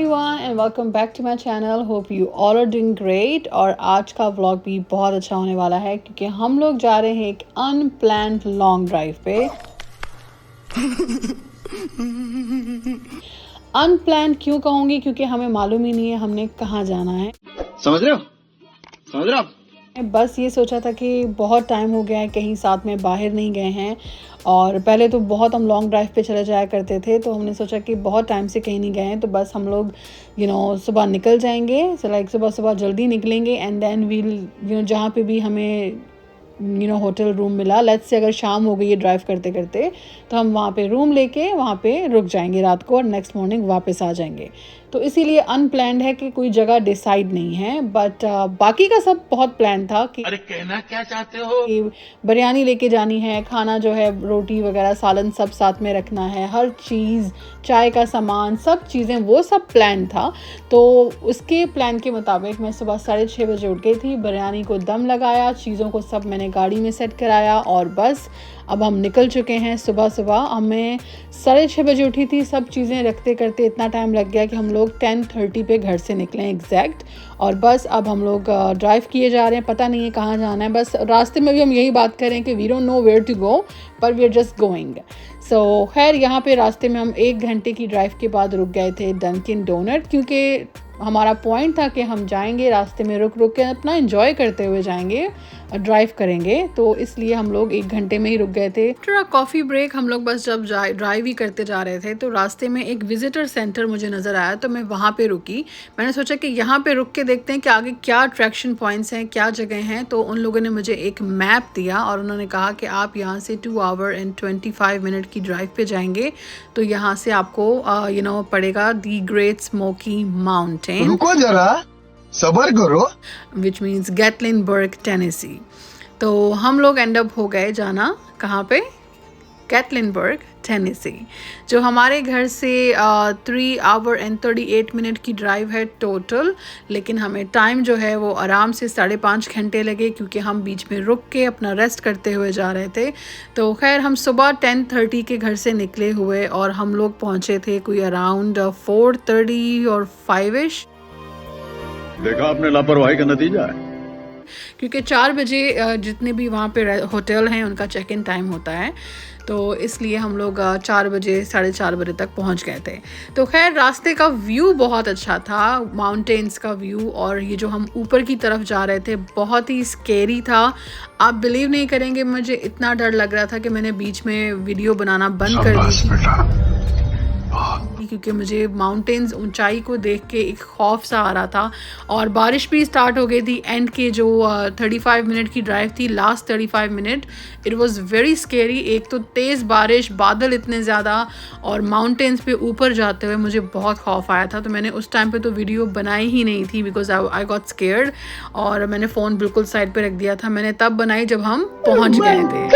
everyone and welcome back to my channel. Hope you all are doing great. और आज का vlog भी बहुत अच्छा होने वाला है क्योंकि हम लोग जा रहे हैं एक अनप्लान्ड लॉन्ग ड्राइव पे। अनप्लान्ड क्यों कहूँगी? क्योंकि हमें मालूम ही नहीं है हमने कहाँ जाना है। समझ रहे हो? बस ये सोचा था कि बहुत टाइम हो गया है कहीं साथ में बाहर नहीं गए हैं, और पहले तो बहुत हम लॉन्ग ड्राइव पे चले जाया करते थे, तो हमने सोचा कि बहुत टाइम से कहीं नहीं गए हैं, तो बस हम लोग सुबह निकल जाएंगे। सो लाइक सुबह जल्दी निकलेंगे एंड देन वील जहाँ पे भी हमें होटल रूम मिला, लेट्स से अगर शाम हो गई है ड्राइव करते करते, तो हम वहाँ पे रूम लेके वहाँ पे रुक जाएंगे रात को और नेक्स्ट मॉर्निंग वापस आ जाएंगे। तो इसीलिए अनप्लान्ड है कि कोई जगह डिसाइड नहीं है, बट बाकी का सब बहुत प्लान था कि अरे कहना क्या चाहते हो? कि बिरयानी लेके जानी है, खाना जो है रोटी वगैरह सालन सब साथ में रखना है, हर चीज़, चाय का सामान, सब चीज़ें, वो सब प्लान था। तो उसके प्लान के मुताबिक मैं सुबह 6:30 बजे उठ गई थी, बिरयानी को दम लगाया, चीज़ों को सब मैंने गाड़ी में सेट कराया और बस अब हम निकल चुके हैं। सुबह हमें 6:30 बजे उठी थी, सब चीज़ें रखते करते इतना टाइम लग गया कि हम लोग 10:30 पे घर से निकले एग्जैक्ट। और बस अब हम लोग ड्राइव किए जा रहे हैं, पता नहीं है कहाँ जाना है। बस रास्ते में भी हम यही बात करें कि we don't know where to go, पर we are just going. So खैर यहाँ पे रास्ते में हम 1 घंटे की ड्राइव के बाद रुक गए थे डंकिन डोनट, क्योंकि हमारा पॉइंट था कि हम जाएंगे रास्ते में रुक के अपना एंजॉय करते हुए जाएंगे, ड्राइव करेंगे, तो इसलिए हम लोग 1 घंटे में ही रुक गए थे। थोड़ा कॉफ़ी ब्रेक हम लोग बस जब ड्राइव ही करते जा रहे थे, तो रास्ते में एक विजिटर सेंटर मुझे नज़र आया, तो मैं वहाँ पे रुकी। मैंने सोचा कि यहाँ पे रुक के देखते हैं कि आगे क्या अट्रैक्शन पॉइंट्स हैं, क्या जगह हैं। तो उन लोगों ने मुझे एक मैप दिया और उन्होंने कहा कि आप यहाँ से 2 आवर एंड 25 मिनट की ड्राइव पे जाएंगे, तो यहाँ से आपको पड़ेगा दी ग्रेट स्मोकी माउंटेन। रुको जरा, सबर करो। Which means Gatlinburg, Tennessee. तो हम लोग एंड अप हो गए जाना कहाँ पे? गैटलिनबर्ग, टेनेसी, जो हमारे घर से 3 आवर एंड 38 मिनट की ड्राइव है टोटल, लेकिन हमें टाइम जो है वो आराम से 5.5 घंटे लगे क्योंकि हम बीच में रुक के अपना रेस्ट करते हुए जा रहे थे। तो खैर हम सुबह 10:30 के घर से निकले हुए और हम लोग पहुँचे थे कोई अराउंड 4:30 और 5ish। देखा आपने लापरवाही का नतीजा है। क्योंकि 4 बजे जितने भी वहाँ पे होटल हैं उनका चेक इन टाइम होता है, तो इसलिए हम लोग 4 बजे 4:30 बजे तक पहुँच गए थे। तो खैर रास्ते का व्यू बहुत अच्छा था, माउंटेन्स का व्यू, और ये जो हम ऊपर की तरफ जा रहे थे बहुत ही स्केरी था। आप बिलीव नहीं करेंगे, मुझे इतना डर लग रहा था कि मैंने बीच में वीडियो बनाना बंद कर दी थी, क्योंकि मुझे माउंटेन्स, ऊंचाई को देख के एक खौफ सा आ रहा था। और बारिश भी स्टार्ट हो गई थी एंड के जो 35 मिनट की ड्राइव थी, last 35 minute, it was very scary. एक तो तेज़ बारिश, बादल इतने ज़्यादा, और माउंटेन्स पे ऊपर जाते हुए मुझे बहुत खौफ आया था। तो मैंने उस टाइम पे तो वीडियो बनाई ही नहीं थी बिकॉज आई गॉट स्केयर्ड, और मैंने फ़ोन बिल्कुल साइड पे रख दिया था। मैंने तब बनाई जब हम पहुँच गए थे।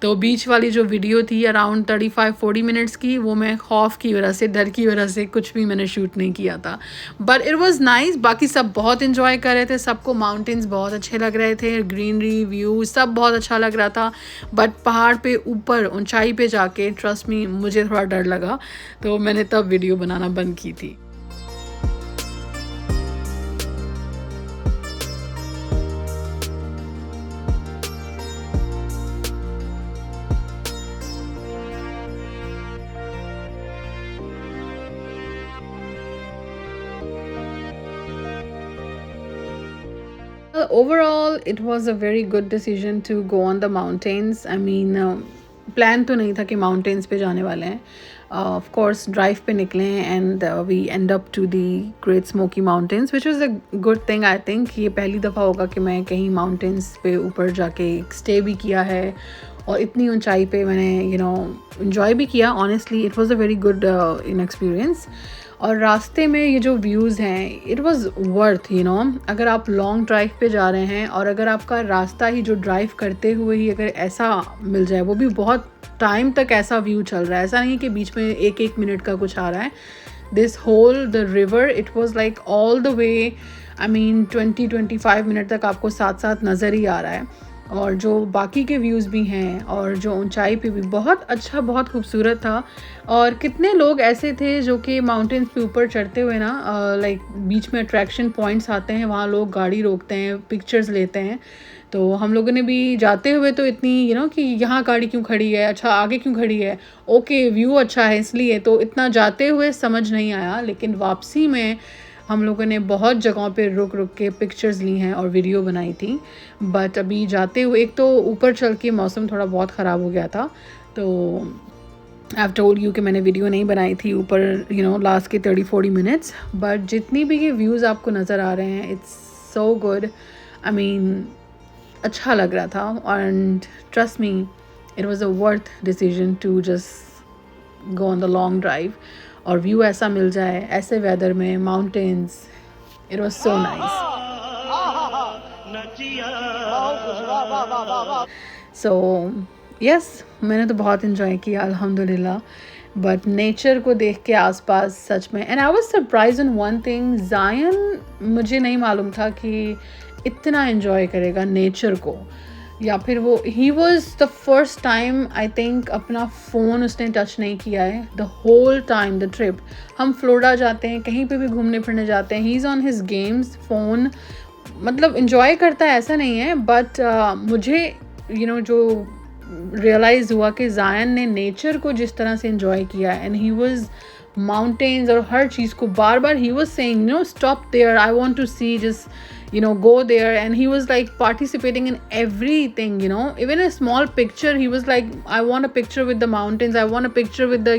तो बीच वाली जो वीडियो थी अराउंड 35-40 मिनट्स की, वो मैं खौफ की वजह से, डर की वजह से कुछ भी मैंने शूट नहीं किया था। But it was nice. बाकी सब बहुत इन्जॉय कर रहे थे, सबको माउंटेन्स बहुत अच्छे लग रहे थे, ग्रीनरी, व्यू सब बहुत अच्छा लग रहा था। बट पहाड़ पे ऊपर ऊंचाई पे जाके ट्रस्ट मी मुझे थोड़ा डर लगा, तो मैंने तब वीडियो बनाना बंद की थी। Overall, it was a very good decision to go on the mountains. I mean, plan तो नहीं था कि माउंटेन्स पे जाने वाले हैं। ऑफ कोर्स ड्राइव पे निकले हैं and we end up to the great smoky mountains, which is a good thing. I think ये पहली दफ़ा होगा कि मैं कहीं माउंटेन्स पे ऊपर जाके स्टे भी किया है और इतनी ऊंचाई पे मैंने एंजॉय भी किया। Honestly it was a very good experience. और रास्ते में ये जो व्यूज़ हैं, इट वाज वर्थ अगर आप लॉन्ग ड्राइव पे जा रहे हैं और अगर आपका रास्ता ही जो ड्राइव करते हुए ही अगर ऐसा मिल जाए, वो भी बहुत टाइम तक ऐसा व्यू चल रहा है, ऐसा नहीं है कि बीच में 1-1 मिनट का कुछ आ रहा है। This whole the river, it was like all the way, I mean 20-25 minute तक आपको साथ साथ नज़र ही आ रहा है। और जो बाकी के व्यूज़ भी हैं और जो ऊंचाई पे भी बहुत अच्छा, बहुत खूबसूरत था। और कितने लोग ऐसे थे जो कि माउंटेन्स पे ऊपर चढ़ते हुए ना लाइक बीच में अट्रैक्शन पॉइंट्स आते हैं, वहाँ लोग गाड़ी रोकते हैं, पिक्चर्स लेते हैं। तो हम लोगों ने भी जाते हुए तो इतनी कि यहाँ गाड़ी क्यों खड़ी है, अच्छा आगे क्यों खड़ी है, ओके व्यू अच्छा है इसलिए, तो इतना जाते हुए समझ नहीं आया। लेकिन वापसी में हम लोगों ने बहुत जगहों पे रुक रुक के पिक्चर्स ली हैं और वीडियो बनाई थी। बट अभी जाते हुए एक तो ऊपर चल के मौसम थोड़ा बहुत ख़राब हो गया था, तो आई हैव टोल्ड यू कि मैंने वीडियो नहीं बनाई थी ऊपर लास्ट के 30-40 मिनट्स। बट जितनी भी ये व्यूज़ आपको नज़र आ रहे हैं, it's so good. I mean अच्छा लग रहा था and trust me, it was a worth decision to just go on the long drive. और व्यू ऐसा मिल जाए ऐसे वेदर में, mountains, it was so nice. So yes, मैंने तो बहुत इन्जॉय किया अल्हम्दुलिल्लाह। बट नेचर को देख के आसपास सच में, and I was surprise in one thing, Zayan मुझे नहीं मालूम था कि इतना इन्जॉय करेगा नेचर को, या फिर वो ही was the first time I think अपना फ़ोन उसने टच नहीं किया है the whole time the trip. हम फ्लोरिडा जाते हैं, कहीं पे भी घूमने फिरने जाते हैं, he is on his games, phone, मतलब इन्जॉय करता है ऐसा नहीं है। बट मुझे जो रियलाइज़ हुआ कि ज़ायन ने नेचर को जिस तरह से इन्जॉय किया, एंड ही वाज माउंटेन्स और हर चीज़ को बार बार ही was saying stop there, I want to see, just go there, and he was like participating in everything, even a small picture he was like, I want a picture with the mountains, I want a picture with the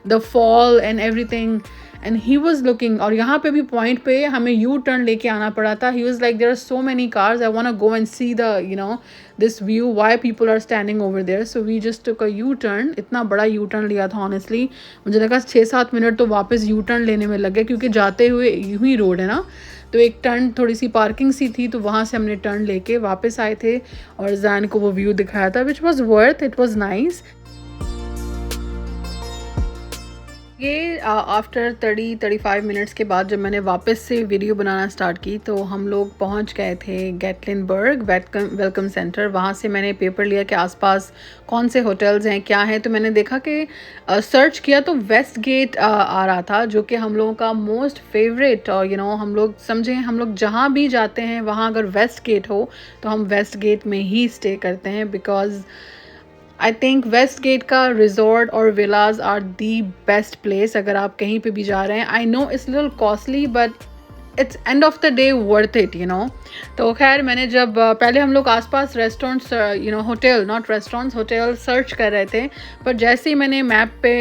the fall and everything, and he was looking। और यहाँ पे भी point पे हमें U turn लेके आना पड़ा था। he was like, there are so many cars, I want to go and see the this view, why people are standing over there, so we just took a U turn। इतना बड़ा U turn लिया था honestly, मुझे लगा 6-7 minute तो वापस U turn लेने में लग गए, क्योंकि जाते हुए यूं ही रोड है ना, तो एक टर्न थोड़ी सी पार्किंग सी थी, तो वहाँ से हमने टर्न लेके वापस आए थे और ज़ायन को वो व्यू दिखाया था, which was worth, it was nice. ये आफ्टर 30-35 मिनट्स के बाद जब मैंने वापस से वीडियो बनाना स्टार्ट की, तो हम लोग पहुंच गए थे गैटलिनबर्ग वेलकम सेंटर। वहाँ से मैंने पेपर लिया कि आसपास कौन से होटल्स हैं, क्या है। तो मैंने देखा कि सर्च किया तो वेस्ट गेट आ रहा था, जो कि हम लोगों का मोस्ट फेवरेट, और हम लोग समझें, हम लोग जहाँ भी जाते हैं वहाँ अगर वेस्ट गेट हो तो हम वेस्ट गेट में ही स्टे करते हैं, because I think Westgate का रिजॉर्ट और villas are the best place अगर आप कहीं पे भी जा रहे हैं। I know it's little costly, but it's end of the day worth it, तो खैर मैंने जब पहले हम लोग आसपास restaurants, hotel, not restaurants, hotel search कर रहे थे, पर जैसे ही मैंने मैप पे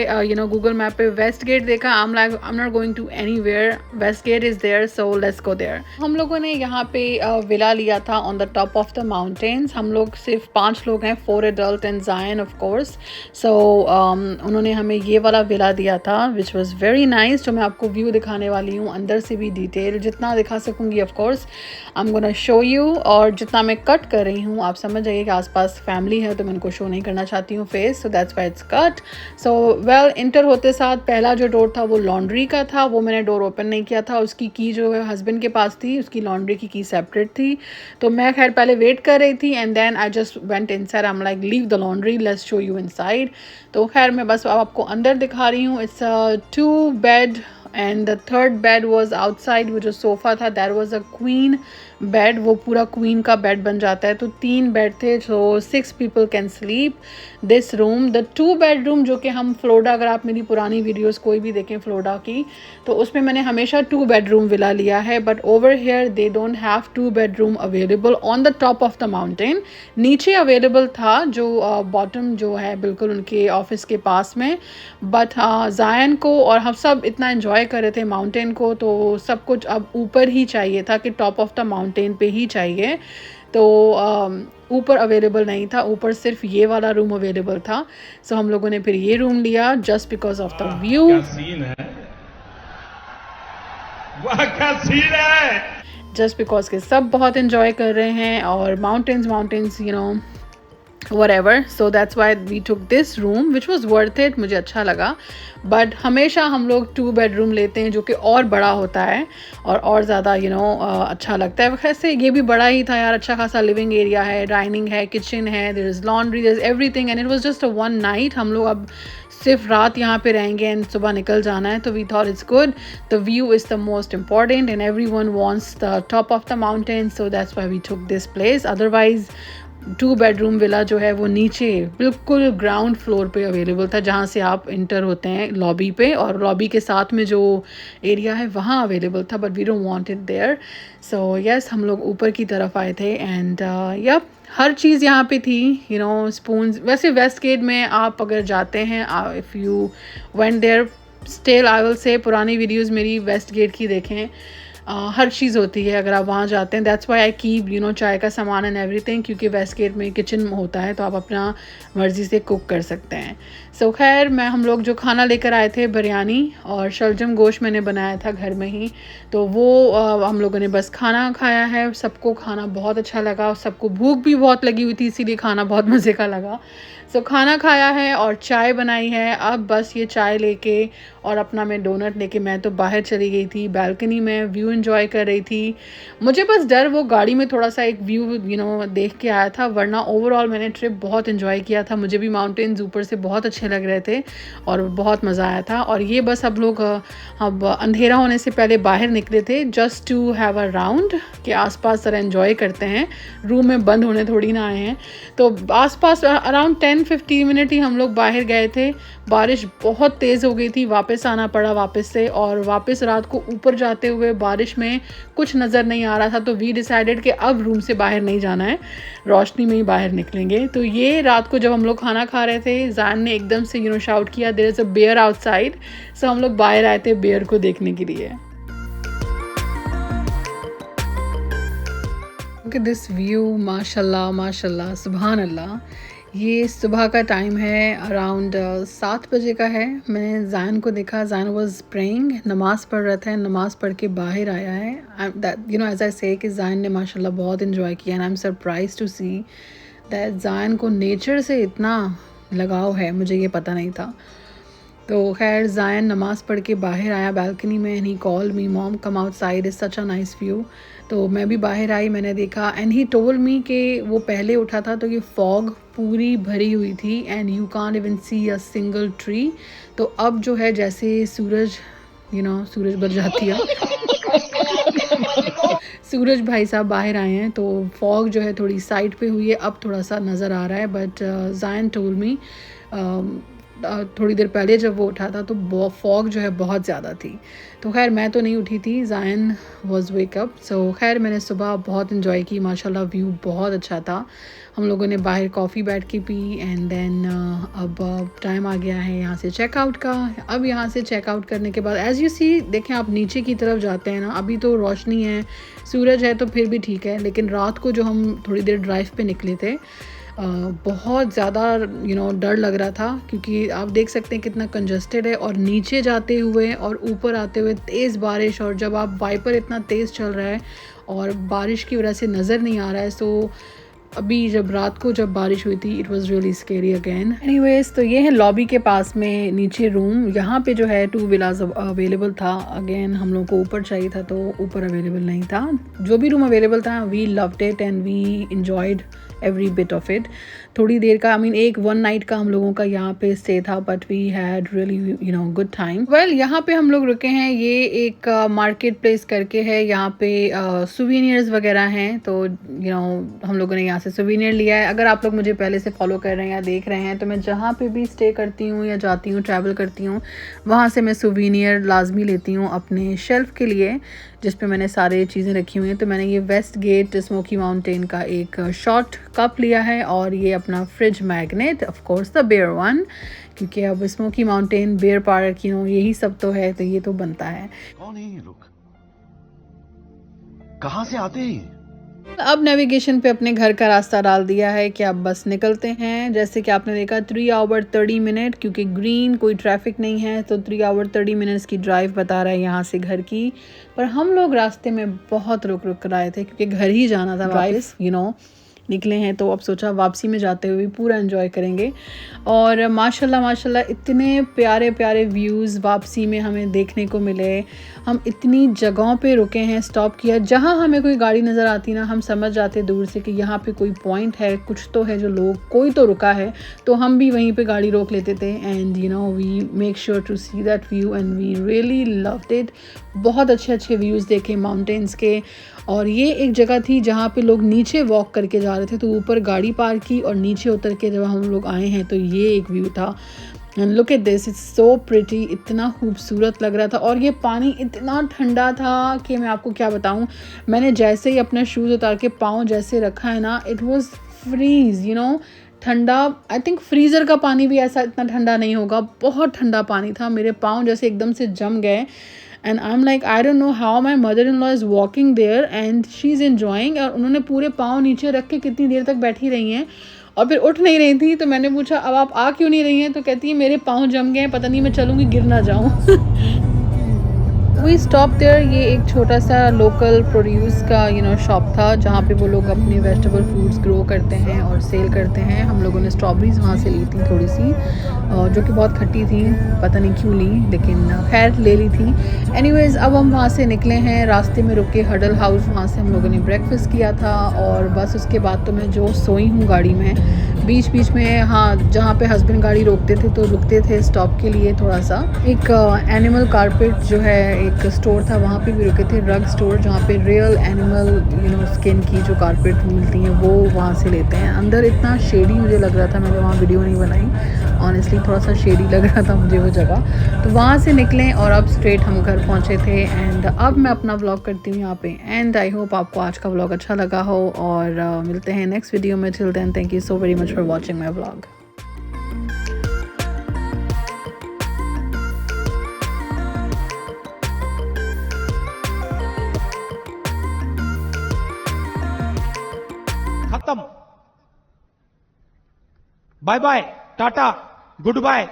गूगल मैप पे वेस्ट गेट देखा, I am not going to anywhere, west gate is there, so let's go there. हम लोगों ने यहाँ पे विला लिया था on the top of the mountains. हम लोग सिर्फ 5 लोग हैं, 4 adult and Zayan of course. So उन्होंने हमें ये वाला विला दिया था, विच वॉज़ वेरी नाइस, जो मैं आपको व्यू दिखाने वाली हूँ, अंदर से भी डिटेल जितना दिखा सकूँगी of course I am gonna show you. और जितना मैं कट कर रही हूँ आप समझ जाइए कि आसपास फैमिली है, तो मैं उनको शो नहीं करना चाहती हूँ face, so that's why it's cut. So well, inter होते साथ पहला जो डोर था वो लॉन्ड्री का था, वो मैंने डोर ओपन नहीं किया था, उसकी की जो है हस्बैंड के पास थी, उसकी लॉन्ड्री की सेपरेट थी, तो मैं खैर पहले वेट कर रही थी, and then I just went inside, I am like leave the laundry, let's show you inside. तो खैर मैं बस आपको अंदर दिखा रही हूँ। It's 2 bed and the 3rd bed was outside. वो जो सोफ़ा था that was a queen bed, वो पूरा क्वीन का बेड बन जाता है, तो 3 बेड थे, सो 6 people can sleep this room. The 2 bedroom जो कि हम फ्लोरिडा, अगर आप मेरी पुरानी वीडियोस कोई भी देखें फ्लोरिडा की, तो उसमें मैंने हमेशा 2 बेडरूम विला लिया है, but over here they don't have 2 bedroom available on the top of the mountain. नीचे अवेलेबल था, जो बॉटम जो है बिल्कुल उनके ऑफिस के पास में, बट ज़ायन को और हम सब इतना एंजॉय कर रहे थे माउंटेन को, तो सब कुछ अब ऊपर ही चाहिए था कि टॉप ऑफ द माउंटेन पे ही चाहिए, तो ऊपर अवेलेबल नहीं था, ऊपर सिर्फ ये वाला रूम अवेलेबल था। सो हम लोगों ने फिर ये रूम लिया just because of the view. क्या सीन है, वाह क्या सीन है, जस्ट बिकॉज के सब बहुत एंजॉय कर रहे हैं, और mountains whatever. So that's why we took this room which was worth it. मुझे अच्छा लगा, बट हमेशा हम लोग 2 बेडरूम लेते हैं जो कि और बड़ा होता है और ज़्यादा अच्छा लगता है. वैसे ये भी बड़ा ही था यार, अच्छा खासा लिविंग एरिया है, डाइनिंग है, किचन है, there is laundry, there is everything, and it was just a one night. हम लोग अब सिर्फ रात यहाँ पे रहेंगे एंड सुबह निकल जाना है, तो we thought it's good. The view is the most important and everyone wants the top of the mountain, so that's why we took this place. Otherwise 2 bedroom villa जो है वो नीचे बिल्कुल ग्राउंड फ्लोर पे अवेलेबल था, जहाँ से आप इंटर होते हैं लॉबी पे, और लॉबी के साथ में जो एरिया है वहाँ अवेलेबल था, but we don't want it there. So yes, हम लोग ऊपर की तरफ आए थे एंड यप हर चीज़ यहाँ पे थी. स्पून. वैसे वेस्ट गेट में आप अगर जाते हैं, if you went there, still I will say पुरानी वीडियोज़ मेरी वेस्ट गेट की देखें. हर चीज़ होती है अगर आप वहाँ जाते हैं. दैट्स वाई आई कीप चाय का सामान एंड एवरीथिंग, क्योंकि वेस्ट गेट में किचन होता है तो आप अपना मर्ज़ी से कुक कर सकते हैं. सो खैर, हम लोग जो खाना लेकर आए थे, बिरयानी और शलजम गोश्त मैंने बनाया था घर में ही, तो वो हम लोगों ने बस खाना खाया है. सबको खाना बहुत अच्छा लगा, सबको भूख भी बहुत लगी हुई थी, इसीलिए खाना बहुत मज़े का लगा. सो खाना खाया है और चाय बनाई है. अब बस ये चाय लेके और अपना मैं डोनट लेके मैं तो बाहर चली गई थी, बालकनी में व्यू एंजॉय कर रही थी. मुझे बस डर वो गाड़ी में थोड़ा सा एक व्यू देख के आया था, वरना ओवरऑल मैंने ट्रिप बहुत एंजॉय किया था. मुझे भी माउंटेन्स ऊपर से बहुत अच्छे लग रहे थे और बहुत मज़ा आया था. और ये बस अब लोग अब अंधेरा होने से पहले बाहर निकले थे, just to have a round के आसपास ज़रा एंजॉय करते हैं, रूम में बंद होने थोड़ी ना आए हैं. तो आसपास अराउंड 10-15 मिनट ही हम लोग बाहर गए थे. बारिश बहुत तेज़ हो गई थी, वापस आना पड़ा वापस से, और वापस रात को ऊपर जाते हुए बारिश में कुछ नज़र नहीं आ रहा था, तो वी डिसाइडेड कि अब रूम से बाहर नहीं जाना है, रोशनी में ही बाहर निकलेंगे. तो ये रात को जब हम लोग खाना खा रहे थे, जान ने एकदम से शाउट किया, there is a bear outside. So हम लोग बाहर आए थे बेयर को देखने के लिए. ओके, दिस व्यू, माशाल्लाह माशाल्लाह, सुभान अल्लाह. ये सुबह का टाइम है, अराउंड 7 बजे का है. मैंने ज़ान को देखा, ज़ान वाज प्रेइंग, नमाज़ पढ़ रहा था, नमाज़ पढ़ के बाहर आया है. एज आई से कि ज़ान ने माशाल्लाह बहुत इन्जॉय किया, and I am surprise to see that ज़ान को नेचर से इतना लगाव है, मुझे ये पता नहीं था. तो खैर, ज़ायन नमाज़ पढ़ के बाहर आया बालकनी में, and he called me, mom come outside, is such a nice view. तो मैं भी बाहर आई, मैंने देखा, एंड ही टोल्ड मी कि वो पहले उठा था तो ये फॉग पूरी भरी हुई थी and you can't even see a single tree. तो अब जो है जैसे सूरज सूरज बढ़ जाती है सूरज भाई साहब बाहर आए हैं, तो फॉग जो है थोड़ी साइड पे हुई है, अब थोड़ा सा नज़र आ रहा है. बट ज़ायन टोल्ड मी थोड़ी देर पहले जब वो उठा था तो फॉग जो है बहुत ज़्यादा थी. तो खैर मैं तो नहीं उठी थी, ज़ायन वाज वेक अप. सो खैर मैंने सुबह बहुत इन्जॉय की, माशाल्लाह व्यू बहुत अच्छा था. हम लोगों ने बाहर कॉफ़ी बैठ के पी, एंड देन अब टाइम आ गया है यहाँ से चेकआउट का. अब यहाँ से चेकआउट करने के बाद एज़ यू सी, देखें आप नीचे की तरफ जाते हैं ना, अभी तो रोशनी है, सूरज है तो फिर भी ठीक है, लेकिन रात को जो हम थोड़ी देर ड्राइव पे निकले थे, बहुत ज़्यादा डर लग रहा था, क्योंकि आप देख सकते हैं कितना कंजस्टेड है, और नीचे जाते हुए और ऊपर आते हुए तेज़ बारिश, और जब आप वाइपर इतना तेज़ चल रहा है और बारिश की वजह से नज़र नहीं आ रहा है. सो अभी जब रात को जब बारिश हुई थी, it was really scary again. Anyways, तो ये है लॉबी के पास में नीचे रूम. यहाँ पे जो है 2 विलाज अवेलेबल था. अगेन हम लोगों को ऊपर चाहिए था तो ऊपर अवेलेबल नहीं था. जो भी रूम अवेलेबल था, we loved it and we enjoyed every bit of it. थोड़ी देर का, एक 1 नाइट का हम लोगों का यहाँ पे स्टे था, but we had really good time. Well, यहाँ पे हम लोग रुके हैं, ये एक मार्केट प्लेस करके है, यहाँ पे सुवीनियर्स वगैरह हैं, तो हम लोगों ने यहाँ से सुवीनियर लिया है. अगर आप लोग मुझे पहले से फॉलो कर रहे हैं या देख रहे हैं, तो मैं जहाँ पे भी स्टे करती हूँ या जाती हूँ, ट्रैवल करती हूँ, वहाँ से मैं सुवीनियर लाजमी लेती हूँ अपने शेल्फ के लिए, जिस पे मैंने सारे चीज़ें रखी हुई हैं. तो मैंने ये वेस्ट गेट स्मोकी माउंटेन का एक शॉर्ट कप लिया है, और ये अपना fridge magnet, of course the bear one, क्योंकि अब स्मोकी माउंटेन, बेयर पार्क, यही सब तो है, तो ये तो बनता है. कौन है ये लोग? कहाँ से आते हैं? अब नेविगेशन पे अपने घर का रास्ता डाल दिया है कि अब बस निकलते हैं. जैसे कि आपने देखा 3 आवर 30 मिनट, क्योंकि ग्रीन, कोई ट्रैफिक नहीं है, तो 3 आवर 30 मिनट्स की ड्राइव बता रहा है यहाँ से घर की. पर हम लोग रास्ते में बहुत रुक रुक कर आए थे, क्योंकि घर ही जाना था वापस. निकले हैं, तो अब सोचा वापसी में जाते हुए पूरा एंजॉय करेंगे। और माशाल्लाह माशाल्लाह इतने प्यारे प्यारे व्यूज़ वापसी में हमें देखने को मिले। हम इतनी जगहों पे रुके हैं, स्टॉप किया, जहाँ हमें कोई गाड़ी नज़र आती ना हम समझ जाते दूर से कि यहाँ पे कोई पॉइंट है, कुछ तो है, जो लोग कोई तो रुका है, तो हम भी वहीं पे गाड़ी रोक लेते थे। And you know we make sure to see that view and we really loved it. बहुत अच्छे अच्छे व्यूज़ देखे माउंटेन्स के। और ये एक जगह थी जहाँ पे लोग नीचे वॉक करके जा रहे थे, तो ऊपर गाड़ी पार्क की और नीचे उतर के जब हम लोग आए हैं तो ये एक व्यू था। And look at this, it's so pretty, इतना खूबसूरत लग रहा था। और ये पानी इतना ठंडा था कि मैं आपको क्या बताऊँ। मैंने जैसे ही अपना शूज़ उतार के पाँव जैसे रखा है ना, it was freeze, you know, ठंडा। आई थिंक फ्रीज़र का पानी भी ऐसा इतना ठंडा नहीं होगा, बहुत ठंडा पानी था। मेरे पाँव जैसे एकदम से जम गए। And I am like I don't know how my mother in law is walking there and she is enjoying. और उन्होंने पूरे पाँव नीचे रख के कितनी देर तक बैठी रही हैं और फिर उठ नहीं रही थी। तो मैंने पूछा अब आप आ क्यों नहीं रही हैं, तो कहती है मेरे पाँव जम गए हैं, पता नहीं मैं चलूँगी गिर ना जाऊँ। We stop there. ये एक छोटा सा लोकल प्रोड्यूस का शॉप था जहाँ पे वो लोग अपने वेजिटेबल फ्रूट्स ग्रो करते हैं और सेल करते हैं। हम लोगों ने स्ट्रॉबेरीज़ वहाँ से ली थी थोड़ी सी, जो कि बहुत खट्टी थी, पता नहीं क्यों ली, लेकिन खैर ले ली थी। एनीवेज़ अब हम वहाँ से निकले हैं, रास्ते में रुके हडल हाउस, वहाँ से हम लोगों ने ब्रेकफास्ट किया था। और बस उसके बाद तो मैं जो सोई हूँ गाड़ी में। बीच बीच में हाँ, जहाँ पे हस्बैंड गाड़ी रोकते थे तो रुकते थे स्टॉप के लिए थोड़ा सा। एक एनिमल कारपेट जो है एक स्टोर था, वहाँ पे भी रुके थे, रग स्टोर, जहाँ पे रियल एनिमल स्किन की जो कारपेट मिलती हैं वो वहाँ से लेते हैं। अंदर इतना शेडी मुझे लग रहा था, मैंने वहाँ वीडियो नहीं बनाई ऑनेस्टली, थोड़ा सा शेडी लग रहा था मुझे वो जगह। तो वहाँ से निकलें और अब स्ट्रेट हम घर पहुँचे थे। एंड अब मैं अपना व्लॉग करती हूँ यहाँ पे एंड आई होप आपको आज का व्लॉग अच्छा लगा हो। और मिलते हैं नेक्स्ट वीडियो में। Till then thank you so very much for watching my vlog. खत्म। Bye bye, tata, good bye.